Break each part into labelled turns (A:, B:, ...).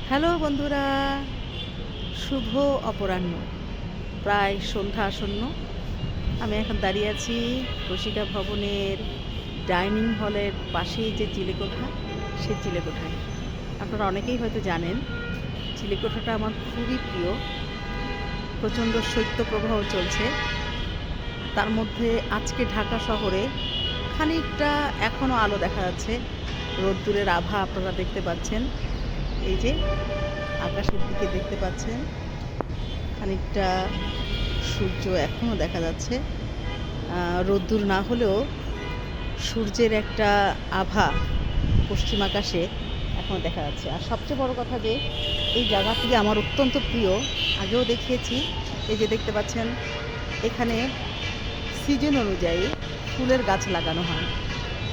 A: Hello বন্ধুরা, শুভ অপরাহ্ন। প্রায় সন্ধ্যা আসন্ন। আমি এখন দাঁড়িয়ে আছি রসিকা ভবনের ডাইনিং হলের পাশেই যে চিলেকোঠা, সেই চিলেকোঠায়। আপনারা অনেকেই হয়তো জানেন চিলেকোঠাটা আমার খুবই প্রিয়। প্রচণ্ড শৈত্যপ্রবাহ চলছে। তার মধ্যে আজকে ঢাকা শহরে খানিকটা এখনও আলো দেখা যাচ্ছে। রোদ্দুরের আভা আপনারা দেখতে পাচ্ছেন। এই যে আকাশের দিকে দেখতে পাচ্ছেন, খানিকটা সূর্য এখনও দেখা যাচ্ছে। রোদ্দুর না হলেও সূর্যের একটা আভা পশ্চিম আকাশে এখনও দেখা যাচ্ছে। আর সবচেয়ে বড় কথা যে এই জায়গাটি আমার অত্যন্ত প্রিয়। আগেও দেখিয়েছি। এই যে দেখতে পাচ্ছেন, এখানে সিজন অনুযায়ী ফুলের গাছ লাগানো হয়।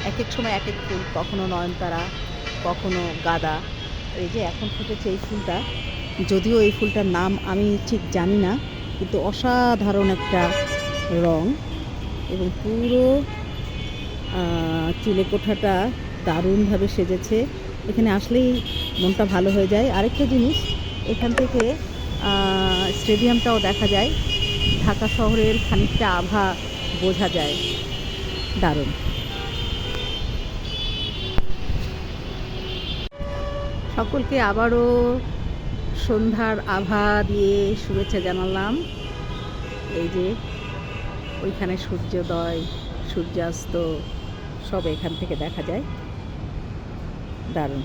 A: এক এক সময় এক এক ফুল, কখনো নয়নতারা, কখনো গাঁদা। এই যে এখন ফুটেছে এই ফুলটা, যদিও এই ফুলটার নাম আমি ঠিক জানি না, কিন্তু অসাধারণ একটা রং এবং পুরো চিলেকোঠাটা দারুণভাবে সেজেছে। এখানে আসলেই মনটা ভালো হয়ে যায়। আরেকটা জিনিস, এখান থেকে স্টেডিয়ামটাও দেখা যায়। ঢাকা শহরের খানিকটা আভা বোঝা যায়। দারুণ। সকলকে আবারও সন্ধ্যার আভা দিয়ে শুভেচ্ছা জানালাম। এই যে ওইখানে সূর্যোদয়, সূর্যাস্ত সব এখান থেকে দেখা যায়। দারুণ।